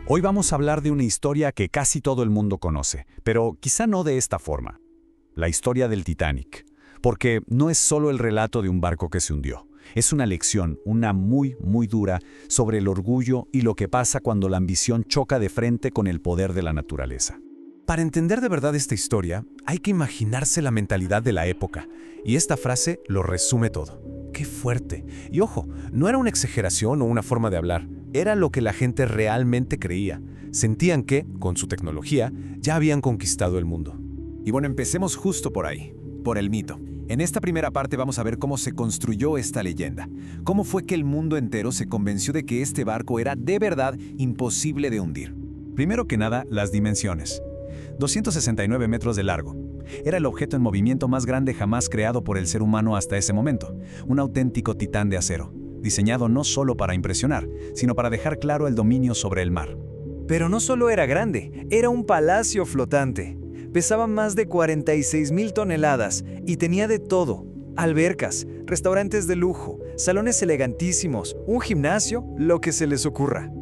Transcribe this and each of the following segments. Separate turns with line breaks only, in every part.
Hoy vamos a hablar de una historia que casi todo el mundo conoce, pero quizá no de esta forma. La historia del Titanic. Porque no es solo el relato de un barco que se hundió. Es una lección, una muy dura, sobre el orgullo y lo que pasa cuando la ambición choca de frente con el poder de la naturaleza.
Para entender de verdad esta historia, hay que imaginarse la mentalidad de la época, y esta frase lo resume todo. ¡Qué fuerte! Y ojo, no era una exageración o una forma de hablar, era lo que la gente realmente creía. Sentían que, con su tecnología, ya habían conquistado el mundo.
Y bueno, empecemos justo por ahí, por el mito. En esta primera parte vamos a ver cómo se construyó esta leyenda. Cómo fue que el mundo entero se convenció de que este barco era de verdad imposible de hundir.
Primero que nada, las dimensiones. 269 metros de largo. Era el objeto en movimiento más grande jamás creado por el ser humano hasta ese momento. Un auténtico titán de acero, diseñado no solo para impresionar, sino para dejar claro el dominio sobre el mar.
Pero no solo era grande, era un palacio flotante. Pesaba más de 46,000 toneladas y tenía de todo: albercas, restaurantes de lujo, salones elegantísimos, un gimnasio, lo que se les ocurra.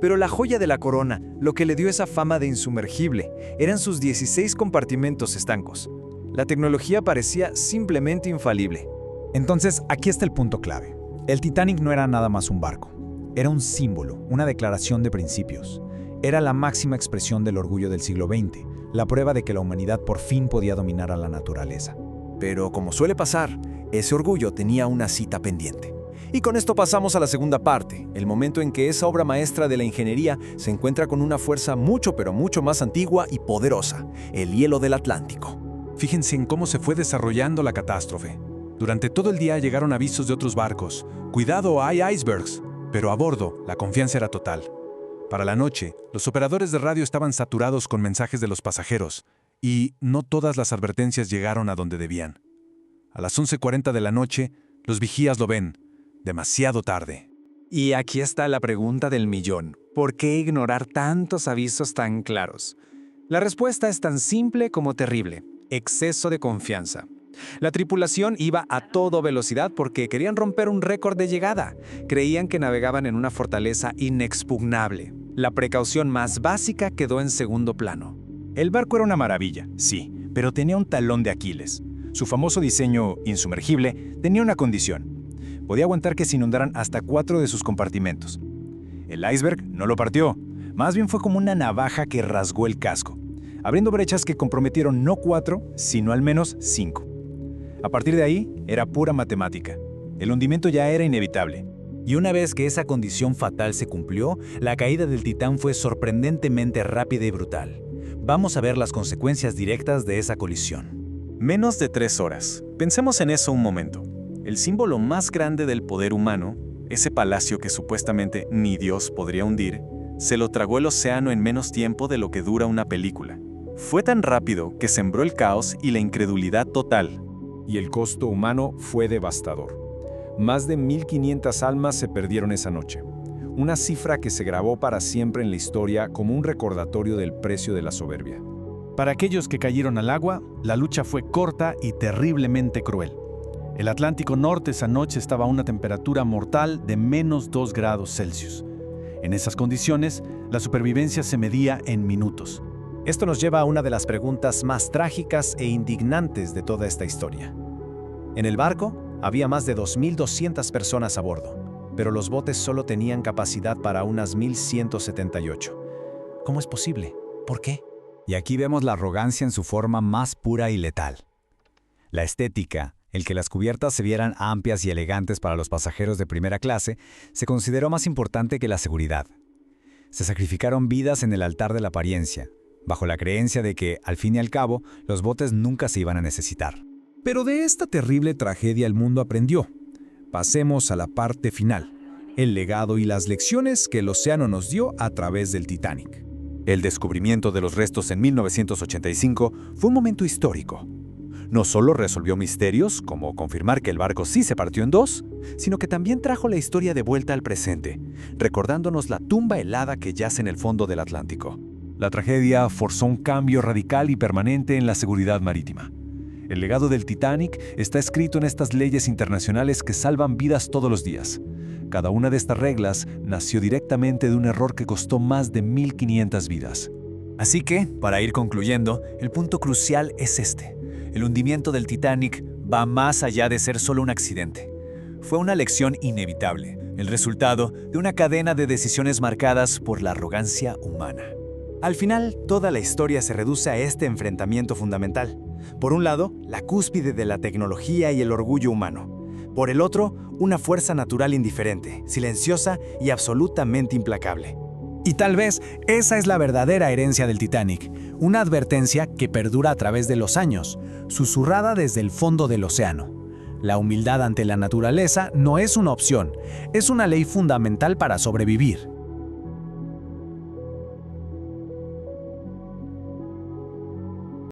Pero la joya de la corona, lo que le dio esa fama de insumergible, eran sus 16 compartimentos estancos. La tecnología parecía simplemente infalible.
Entonces, aquí está el punto clave. El Titanic no era nada más un barco. Era un símbolo, una declaración de principios. Era la máxima expresión del orgullo del siglo XX, la prueba de que la humanidad por fin podía dominar a la naturaleza.
Pero como suele pasar, ese orgullo tenía una cita pendiente. Y con esto pasamos a la segunda parte, el momento en que esa obra maestra de la ingeniería se encuentra con una fuerza mucho más antigua y poderosa, el hielo del Atlántico.
Fíjense en cómo se fue desarrollando la catástrofe. Durante todo el día llegaron avisos de otros barcos. Cuidado, hay icebergs. Pero a bordo, la confianza era total. Para la noche, los operadores de radio estaban saturados con mensajes de los pasajeros, y no todas las advertencias llegaron a donde debían. A las 11:40 de la noche, los vigías lo ven. Demasiado tarde.
Y aquí está la pregunta del millón. ¿Por qué ignorar tantos avisos tan claros? La respuesta es tan simple como terrible: exceso de confianza. La tripulación iba a toda velocidad porque querían romper un récord de llegada. Creían que navegaban en una fortaleza inexpugnable. La precaución más básica quedó en segundo plano.
El barco era una maravilla, sí, pero tenía un talón de Aquiles. Su famoso diseño insumergible tenía una condición: podía aguantar que se inundaran hasta 4 de sus compartimentos. El iceberg no lo partió, más bien fue como una navaja que rasgó el casco, abriendo brechas que comprometieron no 4, sino al menos 5. A partir de ahí, era pura matemática. El hundimiento ya era inevitable.
Y una vez que esa condición fatal se cumplió, la caída del Titán fue sorprendentemente rápida y brutal. Vamos a ver las consecuencias directas de esa colisión.
Menos de 3 horas. Pensemos en eso un momento. El símbolo más grande del poder humano, ese palacio que supuestamente ni Dios podría hundir, se lo tragó el océano en menos tiempo de lo que dura una película. Fue tan rápido que sembró el caos y la incredulidad total.
Y el costo humano fue devastador. Más de 1,500 almas se perdieron esa noche. Una cifra que se grabó para siempre en la historia como un recordatorio del precio de la soberbia.
Para aquellos que cayeron al agua, la lucha fue corta y terriblemente cruel. El Atlántico Norte esa noche estaba a una temperatura mortal de menos 2 grados Celsius. En esas condiciones, la supervivencia se medía en minutos.
Esto nos lleva a una de las preguntas más trágicas e indignantes de toda esta historia. En el barco había más de 2,200 personas a bordo, pero los botes solo tenían capacidad para unas 1,178. ¿Cómo es posible? ¿Por qué?
Y aquí vemos la arrogancia en su forma más pura y letal. La estética, el que las cubiertas se vieran amplias y elegantes para los pasajeros de primera clase, se consideró más importante que la seguridad. Se sacrificaron vidas en el altar de la apariencia, bajo la creencia de que, al fin y al cabo, los botes nunca se iban a necesitar.
Pero de esta terrible tragedia el mundo aprendió. Pasemos a la parte final, el legado y las lecciones que el océano nos dio a través del Titanic.
El descubrimiento de los restos en 1985 fue un momento histórico. No solo resolvió misterios, como confirmar que el barco sí se partió en 2, sino que también trajo la historia de vuelta al presente, recordándonos la tumba helada que yace en el fondo del Atlántico.
La tragedia forzó un cambio radical y permanente en la seguridad marítima. El legado del Titanic está escrito en estas leyes internacionales que salvan vidas todos los días. Cada una de estas reglas nació directamente de un error que costó más de 1.500 vidas.
Así que, para ir concluyendo, el punto crucial es este. El hundimiento del Titanic va más allá de ser solo un accidente. Fue una lección inevitable, el resultado de una cadena de decisiones marcadas por la arrogancia humana. Al final, toda la historia se reduce a este enfrentamiento fundamental. Por un lado, la cúspide de la tecnología y el orgullo humano. Por el otro, una fuerza natural indiferente, silenciosa y absolutamente implacable.
Y tal vez esa es la verdadera herencia del Titanic, una advertencia que perdura a través de los años, susurrada desde el fondo del océano. La humildad ante la naturaleza no es una opción, es una ley fundamental para sobrevivir.